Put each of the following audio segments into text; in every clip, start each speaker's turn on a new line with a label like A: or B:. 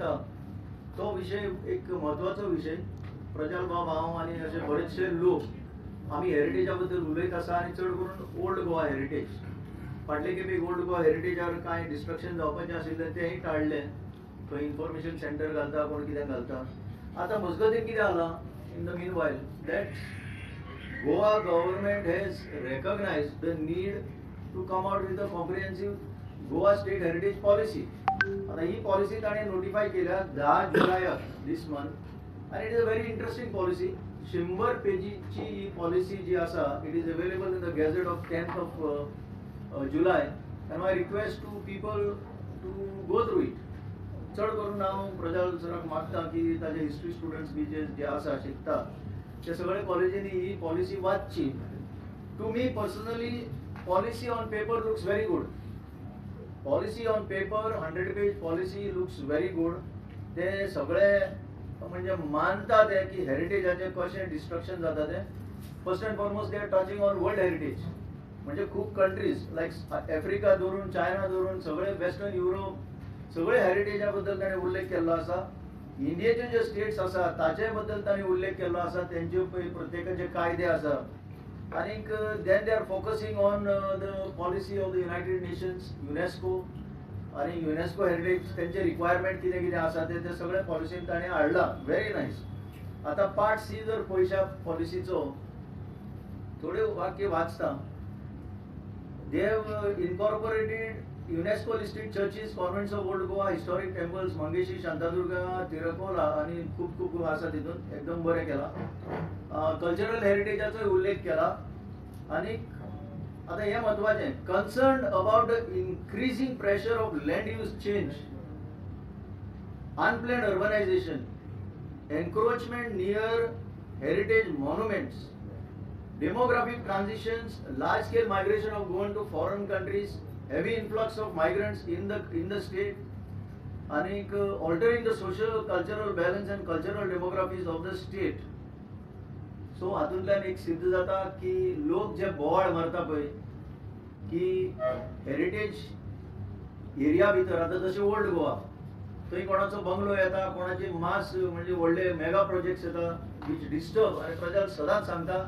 A: आसा तो विषय एक महत्वाचो विषय. प्रज्वल हांव आनी अशे बरेचशे लोक आमी हेरिटेजा बद्दल उलयत आसा आनी चड करून ओल्ड गोवा हेरिटेज. फाटले खेपे ओल्ड गोवा हेरिटेजार कांय डिस्ट्रक्शन जावपाचें आशिल्लें तेंय टाळ्ळें. थंय इन्फॉर्मेशन सेंटर घालता कोण कितें घालता. आतां मजगतीं कितें जालां in the meanwhile that Goa government has recognised the need to come out with a comprehensive Goa state heritage policy. आता ही पॉलिसी ताणें नोटिफाय केल्या 10 जुलयाक दिस मंथ आनी it is a very interesting policy. 100 पेजीची ही पॉलिसी जी आसा it is available in the gazette of 10th of July and my request to people to go through it. चड करून हांव प्रज्वल सराक मागता की ताजे हिस्ट्री स्टुडंट्स बी जे आसा शिकता ते सगळे कॉलेजींनी ही पॉलिसी वाचची. To me personally policy on paper looks very good. Policy on paper 100 page policy looks very good. ते सगळे म्हणजे मानता ते की हेरिटेजाचे कशें डिस्ट्रक्शन जाता ते. First and foremost they are touching on world heritage. म्हणजे खूप कंट्रीज लायक आफ्रिका धरून चायना धरून सगळे वेस्टर्न युरोप सगळे हेरिटेजा बद्दल ताणें उल्लेख केल्लो आसा. इंडियेचे जे स्टेट्स आसा ताचे बद्दल ताणें उल्लेख केल्लो आसा. तेंचे प्रत्येकाचे कायदे आसा. आनीक then they are focusing on the policy of the United Nations UNESCO आनी युनेस्को हेरिटेज तेंचे रिक्वायरमेंट कितें कितें आसा ते सगळे पॉलिसीन ताणें हाडला. Very nice. आतां पार्ट सी जर पळयशा पॉलिसीचो थोडे वाक्य वाचता. They have incorporated UNESCO listed churches, convents of Old Goa, historic temples, Mangeshi, Shantadurga, Tirakola आणि खूप आसा तितून एकदम बरें केला. कल्चरल हेरिटेजाचो उल्लेख केला. आणि आता हे महत्वाचें concern about the increasing pressure of land use change, unplanned urbanisation, encroachment near heritage monuments, demographic transitions, large scale migration of Goan to foreign countries, heavy influx of migrants in the state, and altering the social cultural balance and cultural demographies of the state. So हातूंतल्यान एक सिद्ध जाता की लोक जे बोवाळ मारता पळय की हेरिटेज एरिया भितर आतां जशें ओल्ड गोवा थंय कोणाचो बंगलो येता कोणाची मास म्हणजे व्हडले मेगा प्रोजेक्ट्स येता विच डिस्टर्ब. आनी प्रजा सदांच सांगता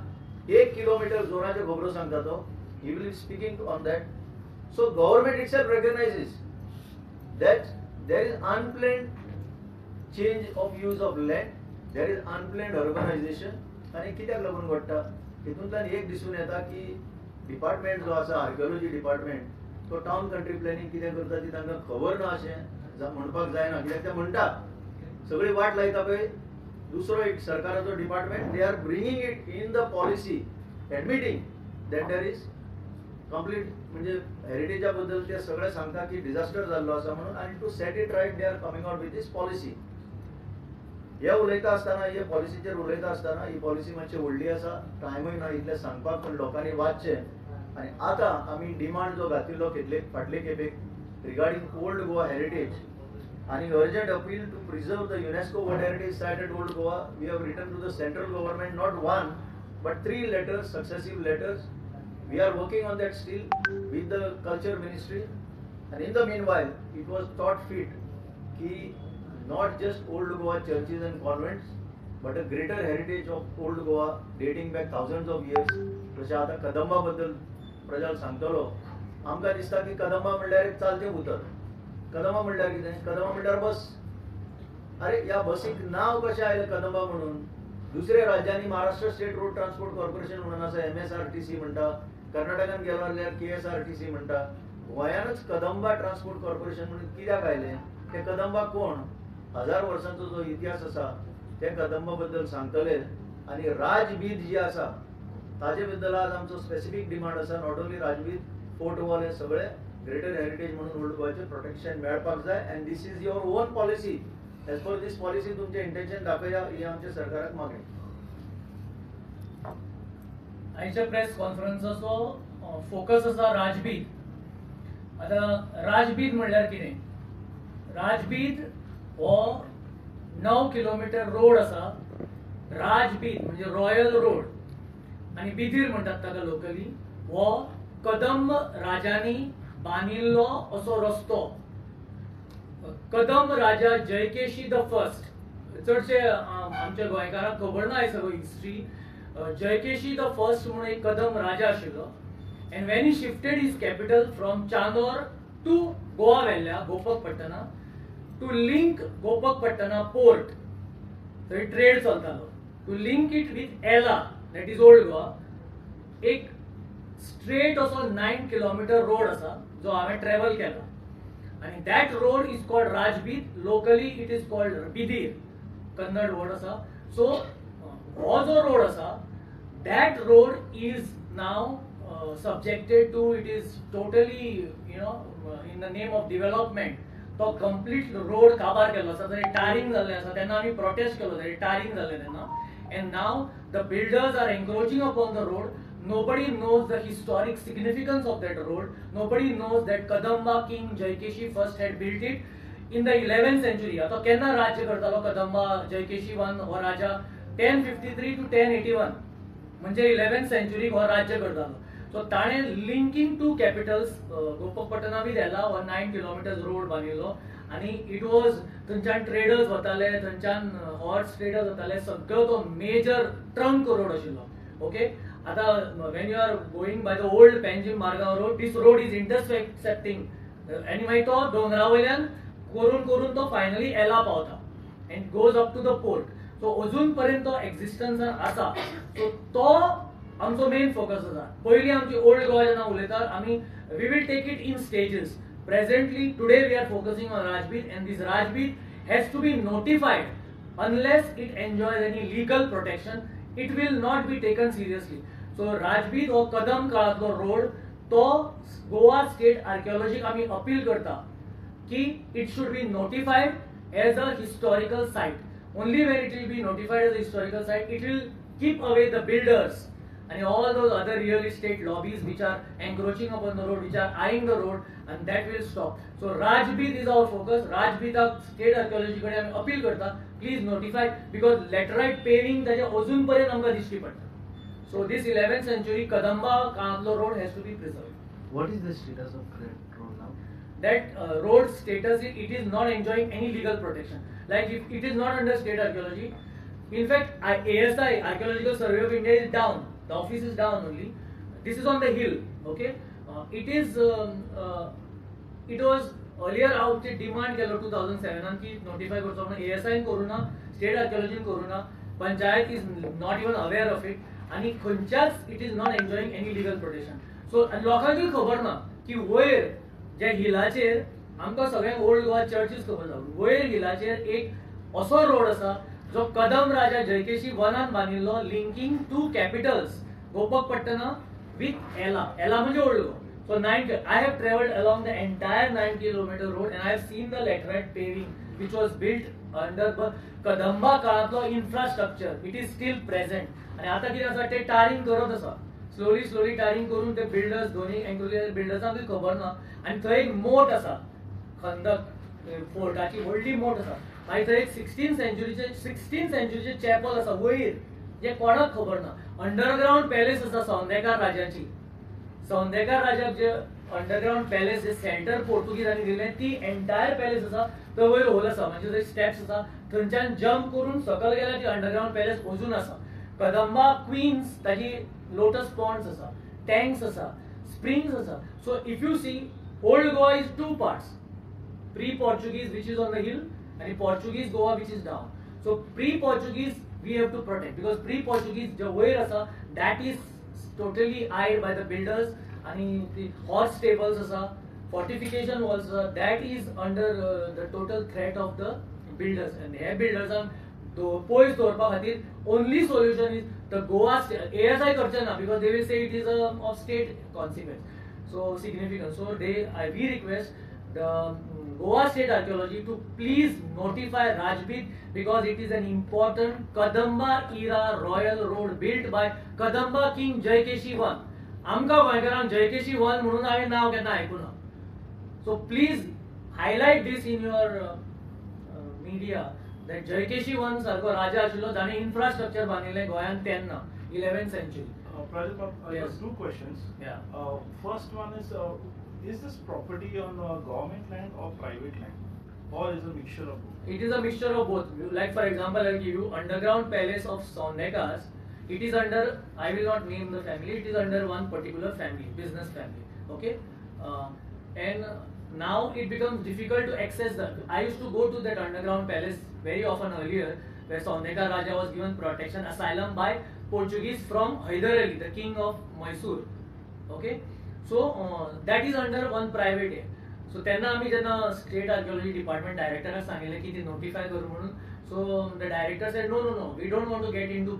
A: 1 किलोमीटर जोराचे खबरो सांगता तो. He will be speaking on that. So government itself recognizes that there is unplanned change of use of land, there is unplanned urbanization. आणि कित्याक लागून घडटा हितूंतल्यान एक दिसून येता की डिपार्टमेंट जो आसा आर्किओलॉजी डिपार्टमेंट तो टाउन कंट्री प्लॅनिंग कितें करता ती तांकां खबर ना अशें म्हणपाक जायना. कित्याक ते म्हणटात सगळी वाट लायता पळय दुसरो एक सरकाराचो department they are bringing it in the policy admitting that there is complete म्हणजे हेरिटेजा बद्दल ते सगळे सांगता की डिझास्टर जाल्लो आसा म्हणून. आनी to set it right they are coming out with these policy. हे उलयता आसतना हे पॉलिसीचेर उलयता आसतना ही पॉलिसी मातशी व्हडली आसा. टायमूय ना इतलें सांगपाक पण लोकांनी वाचचें. आनी आतां आमी डिमांड जो घातिल्लो फाटले खेपेक regarding old Goa heritage and urgent appeal to preserve the UNESCO World Heritage Site at Old Goa. We have written to the central government not one but 3 letters, successive letters. We are working on that still with the culture ministry. And in the meanwhile, it was thought fit ki not just Old Goa churches and convents but a greater heritage of Old Goa dating back thousands of years. जशें आतां कदंबा बद्दल प्रज्वल सांगतलो. आमकां दिसता की कदंबा म्हणल्यार एक चालतें उतर. कदंबा म्हणल्यार कितें कदंबा म्हणल्यार बस. अरे ह्या बसीक नांव कशें आयलें कदंबा म्हणून. दुसऱ्या राज्यांनी Maharashtra state road transport corporation म्हणून आसा MSRTC म्हणटा. कर्नाटकान गेलो जाल्यार KSRTC म्हणटा. गोंयानूच कदंबा ट्रान्सपोर्ट कॉर्पोरेशन म्हणून कित्याक आयलें. ते कदंबा कोण 1000 वर्सांचो जो इतिहास आसा ते कदंबा बद्दल सांगतले. आनी राजबीद जी आसा ताजे बद्दल आज आमचो स्पेसिफीक डिमांड आसा. नॉट ओन्ली राजबीद फोर्ट वॉल हे सगळे ग्रेटर हेरिटेज म्हणून ओल्ड गोवाचे प्रोटेक्शन मेळपाक जाय. And this is your own policy. As per this policy तुमचे इंटेन्शन दाखया ही आमच्या सरकाराक मागणी.
B: आयच्या प्रेस कॉन्फरन्साचो फोकस आसा राजबीद. आता राजबीद म्हणल्यार कितें. राजबीद हो 9 किलोमीटर रोड आसा. राजबीद म्हणजे रॉयल रोड आनी बिदीर म्हणटात ताका लोकली. हो कदंब राजांनी बांदिल्लो असो रस्तो. कदम राजा जयकेशी द फर्स्ट. चडशे आमच्या गोंयकारांक खबर ना सगळो हिस्ट्री. जयकेशी द फर्स्ट म्हणून एक कदम राजा आशिल्लो. And when he shifted his capital from Chandor to Goa Vella, Gopakpatana, to link Gopakpatana port, so it trade चलतालो. To link it with Ella, that is old Goa, एक straight असो 9 kilometer road असा जो हांवें travel केला. आणि that road is called Rajbit. Locally it is called Bidir, Kannada word असा. So हो जो road असा, that road is now subjected to, it is totally, in the name of development, तो complete road काबार केलो आसा. तरी टारिंग जाल्लें आसा. तेन्ना आमी प्रोटेस्ट केलो तरी टारिंग जाल्लें तेन्ना. And now the builders are encroaching upon the road. Nobody knows the historic significance of that road. Nobody knows that Kadamba king Jaikeshi first had built it in the 11th century. आता केन्ना राज्य करतालो Kadamba Jayakeshi one हो राजा 1053 to 1081 म्हणजे 11th century हो राज्य करतालो. सो ताणे लिंकिंग टू कॅपिटल्स गोपकपटना बी दिला व 9 किलोमिटर्स रोड बांदिल्लो. आणि इट वॉज थंयच्यान ट्रेडर्स वताले, थंयच्यान हॉर्स ट्रेडर्स वताले. सगळो तो मेजर ट्रंक रोड आशिल्लो. ओके, आता when you are going by the old Panjim Margao road, this road is intersecting आनी मागीर तो दोंगरा वयल्यान करून करून तो फायनली एला पावता and goes up to the port. So अजून पर्यंत तो एक्झिस्टन्सान आसा. सो तो आमचो मेन फोकस आसा. पयली आमची ओल्ड गोवा जेन्ना उलयतात आमी we will take it in stages. Presently today we are focusing on Rajbit, and this Rajbit has to be notified. Unless it enjoys any legal protection, it will not be taken seriously. So Rajbit हो कदम काळातलो road, तो Goa state आर्किओलॉजीक आमी appeal करता की it should be notified as a historical site. Only when it will be notified as a historical site, it will keep away the builders and all those other real estate lobbies which are encroaching upon the road, which are eyeing the road, and that will stop. So Rajbit is our focus. Rajbit state archaeology कडे आम्ही appeal करता, please notify, because laterite paving त्याच्या अजून पर्यंत आमकां दिश्टी पडटा. So this 11th century Kadamba काळातलो road has to be preserved.
C: What is the status of that road now?
B: That road status, it is not enjoying any legal protection. Like if it is not under state archaeology. In fact, ASI, Archaeological Survey of India, is down. The office is down only. This is on the hill. Okay, it is. It was earlier out demand केलो 2007 की notify करतो म्हणून ASI करूना, state archaeology करूना, panchayat is not even aware of it. आणि खंयच्याच it is not enjoying any legal protection. So लोकांक खबर ना की वयर ज्या हिलाचेर आमकां सगळ्यांक ओल्ड गोवा चर्चीस खबर ना. वयर हिलाचेर एक असो रोड आसा जो कदम राजा जयकेशी वनान बांदिल्लो, linking to capitals Gopakapattana with Ella. Ella म्हणजे old Goa. So I have travelled along the entire 9 kilometer road and I have seen the laterite paving which was built under the Kadamba काळातलो infrastructure. It is still present. आणि आता कितें आसा ते tarring करत आसा. Slowly tarring करून ते builders दोन्ही एंग्युलर बिल्डर्सांक खबर ना. आणि थंय एक मोट आसा, खंदक फोर्टाची व्हडली मोट आसा. मागीर थंय एक 16th centuryचे चॅपल आसा वयर, जे कोणाक खबर ना. अंडरग्राउंड पॅलेस आसा सौंदेकार राजाची. सौंदेकार राजाक जे अंडरग्राउंड पॅलेस जे सेंटर पोर्तुगीजांनी दिलें, ती एंटायर पॅलेस आसा. थंय वयर होल आसा, म्हणजे थंय स्टेप्स आसा. थंयच्यान जंप करून सकयल गेल्यार ती अंडरग्राउंड पॅलेस अजून आसा. कदंबा क्वीन्स ताजी लोटस पॉन्ड्स आसा, टँक्स आसा, स्प्रिंग्स आसा. So if you see, old Goa is 2 parts. Pre-Portuguese, which is on the hill, and Portuguese Goa, which is down. So pre-Portuguese we have to protect, because pre-Portuguese जो वयर आसा, that is totally eyed by the builders. आणि the horse stables आसा, fortification walls आसा, that is under the total threat of the builders. And hey buildersank पयस दवरपा खातीर only solution is the Goa ASI करचे ना, because they will say it is of state consequence, so significant. So we request the Goa State Archaeology to please notify Rajbit, because it is an important Kadamba era royal road built by Kadamba King Jaikeshi I. आमकां गोंयकारांक Jayakeshi I म्हणून हांवें नांव केन्ना आयकुना. So please highlight this in your media, that Jaikeshi I सारको राजा आशिल्लो जाणें infrastructure बांदिल्लें गोंयांत तेन्ना 11th century.
D: Prajapal, I
B: Yes.
D: have 2 questions.
B: Yeah.
D: First one is this property on government land or private land? or is a mixture of both?
B: It is a mixture of both. Like for example, I'll give you underground palace of Sonekas. It is under, I will not name the family, it is under one particular family, business family. Okay? And now it becomes difficult to access the. I used to go to that underground palace very often earlier, where Soneka Raja was given protection, asylum by Portuguese from Hyder Ali, the king of Mysore. Okay? So that is under one private A. So त्यांना आम्ही जेव्हा state archaeology department डायरेक्टराक सांगितलं की ती notify करू म्हणून. So the director said no, we don't want to get into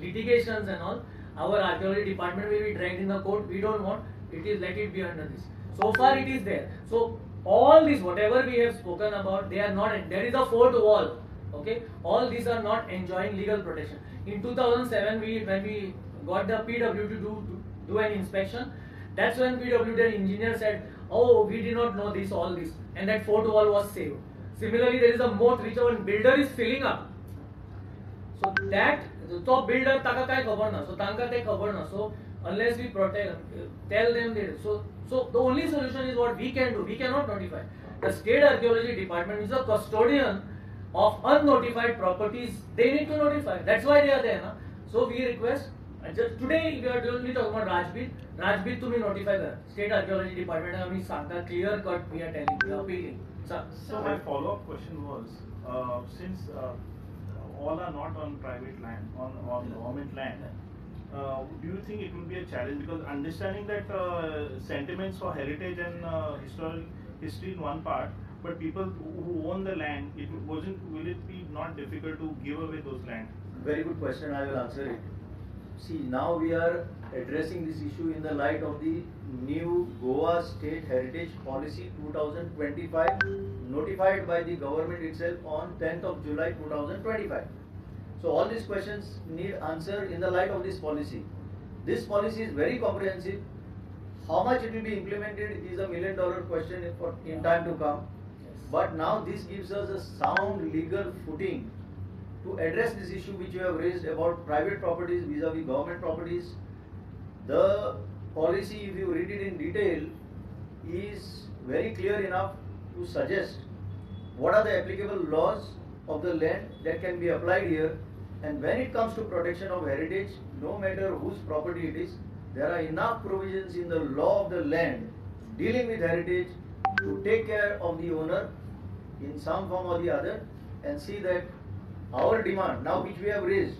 B: litigations and all. Our archaeology department will be dragged in the court. We don't want. It is, let it be under this. So far it is there. So all this, whatever we have spoken about, they are not. There is a fourth wall. Okay, all these are not enjoying legal protection. In 2007, when we got the PW to do an inspection, that's when PW engineer said, "Oh, we did not know this, all this," and that fourth wall was saved. Similarly, there is a moat which our builder is filling up. So that तो builder ताका काय खबर ना, so तांका ते खबर ना. So unless we protect, tell them this. So the only solution is what we can do. We cannot notify. The state archaeology department is a custodian of unnotified properties. They need to notify. That's why they are there, na. So we request. Just today we are only talking about Rajbir. Rajbir तुम्ही notify करा. State archaeology department आम्ही सांगता clear cut we are telling, we are appealing.
D: So my follow-up question was, since all are not on private land, on government land, do you think it will be a challenge? Because understanding that sentiments for heritage and history in one part, but people who own the land, will it be not difficult to give away those land?
A: Very good question, I will answer it. See, now we are addressing this issue in the light of the new Goa State Heritage Policy 2025, notified by the government itself on 10th of July 2025. So all these questions need answer in the light of this policy. This policy is very comprehensive. How much it will be implemented is $1 million question in time to come. But now this gives us a sound legal footing to address this issue which you have raised about private properties vis-a-vis government properties. The policy, if you read it in detail, is very clear enough to suggest what are the applicable laws of the land that can be applied here. And when it comes to protection of heritage, no matter whose property it is, there are enough provisions in the law of the land dealing with heritage to take care of the owner in some form or the other and see that our demand, now which we have raised,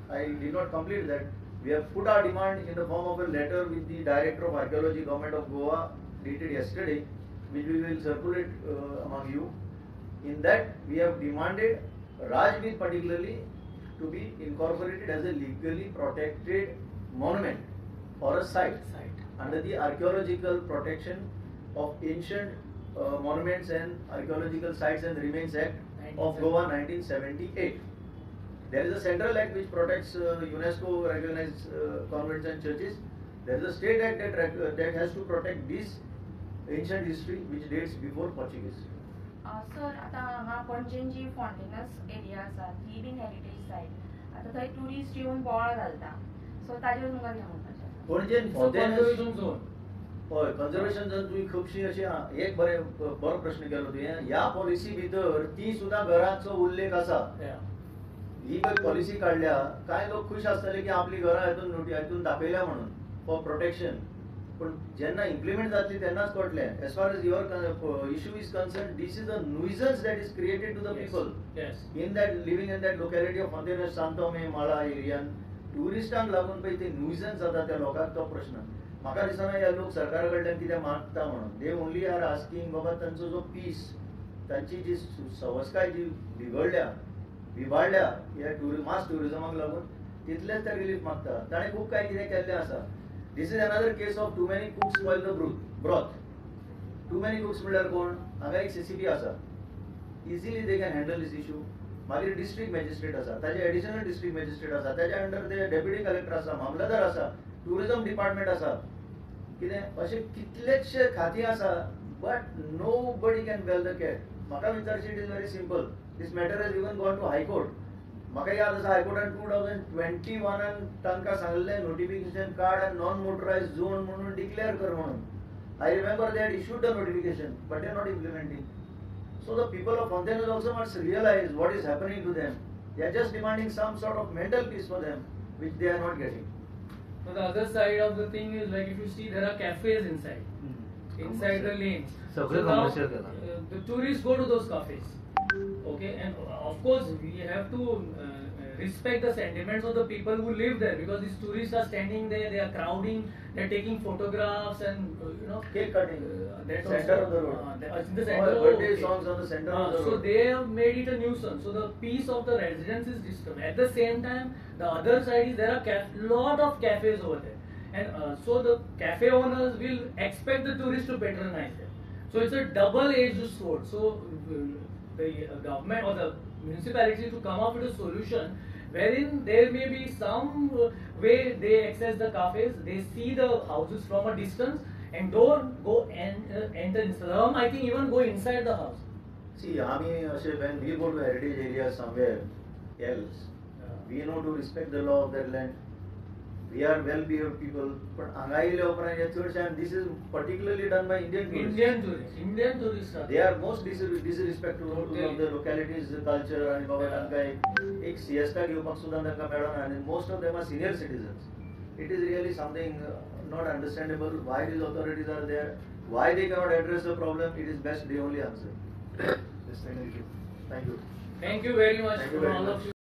A: I did not complete that, we have put our demand in the form of a letter with the Director of Archaeology, Government of Goa, dated yesterday, which we will circulate among you. In that, we have demanded Rajbir particularly to be incorporated as a legally protected monument or a site under the Archaeological Protection of Ancient Monuments and Archaeological Sites and Remains Act of Goa 1978. There is a central act which protects UNESCO recognized convents and churches. There is a state act that has to protect this ancient history which dates before Portuguese.
E: Sir आता हांगा पणजेन जी फॉन्टेनस area आसा ती been heritage सायट आता थंय tourist येवन बोवाळ घालता सो ताजेर तुमकां कितें म्हणपाचें
A: पणजेन
B: conservation zone.
A: हय कन्झर्वेशन झोन तुवें खुबशी अशी एक बरो प्रश्न केलो तुवें ह्या पॉलिसी भितर ती सुद्दां घरांचो उल्लेख आसा. ही पळय पॉलिसी काडल्या कांय लोक खुश आसतले की आपली घरां हातून दाखयल्या म्हणून फॉर प्रोटेक्शन. पण जेन्ना इम्प्लिमेंट जातली तेन्नाच कळटलें. As far as your issue is concern, this is a nuisance that is created to the people in that living in that locality of Fontainhas Sao Tome Mala एरियान. टुरिस्टांक लागून पळय ते नुइजन्स जाता त्या लोकांक तो प्रश्न. म्हाका दिसना हे लोक सरकारा कडल्यान कितें मागता म्हणून. दे ओनली आर आस्किंग बाबा तांचो जो पीस, तांची जी संस्कार जी विबाडल्या ह्या मास टुरिजमाक लागून तितलेच ते रिलीफ मागता. ताणें खूब कांय कितें केल्लें आसा. This is another case of too many cooks spoil the broth. Too many cooks म्हणल्यार कोण? हांगा एक CCP आसा. Easily they can handle this issue. मागीर डिस्ट्रिक्ट मॅजिस्ट्रेट आसा, ताजे एडिशनल डिस्ट्रिक्ट मॅजिस्ट्रेट आसा, ताज्या अंडर ते डेप्युटी कलेक्टर आसा, मामलेदार आसा, टुरिझम डिपार्टमेंट आसा. कितें अशें कितलेशे खाती आसा, but nobody can bell the cat. म्हाका विचारची it is very simple. This matter has even gone to high court. म्हाका याद आसा हायकोर्टान 2021 तांकां सांगलें notification card and non motorised zone म्हणून डिक्लेअर कर म्हणून. I remember that issued the notification but they are not implementing. So the people of Fontainebleau also must realize what is happening to them. They are just demanding some sort of mental peace for them, which they are not getting.
B: So the other side of the thing is, like, if you see, there are cafes inside the lanes. So
C: Commercial.
B: now
C: Commercial kala.
B: the tourists go to those cafes. Okay, and of course we have to respect the sentiments of the people who live there, because these tourists are standing there, they are crowding, they are taking photographs and
A: Cake cutting.
B: that
A: Center
B: also,
A: of the road.
B: in the
A: Or
B: center.
A: birthday
B: Okay.
A: songs on the center of the
B: So
A: road.
B: they have made it a nuisance. So the peace of the residents is disturbed. At the same time, the other side is there are lot of cafes over there, and so the cafe owners will expect the tourists to patronize them. So it's a double-edged sword. So the government or the municipality to come up with a solution wherein there may be some way they access the cafes, they see the houses from a distance and don't go and enter inside. Some, I think, even go inside the house.
A: See, when we go to heritage area somewhere else, we know to respect the law of that land. We are well-behaved people, but and this is particularly done by Indian tourists.
B: Indian tourists are
A: They are most disrespectful of the localities, the culture, and एक siesta घेवपाक सुद्दां तांकां मेळना, and most of them are senior citizens. It is really something not understandable why these authorities are there, why they cannot address the problem. It is best they only answer.
C: Yes, thank you.
A: Thank you.
B: Thank you very much
A: Thank you
B: for
A: very
B: all
A: much.
B: of you.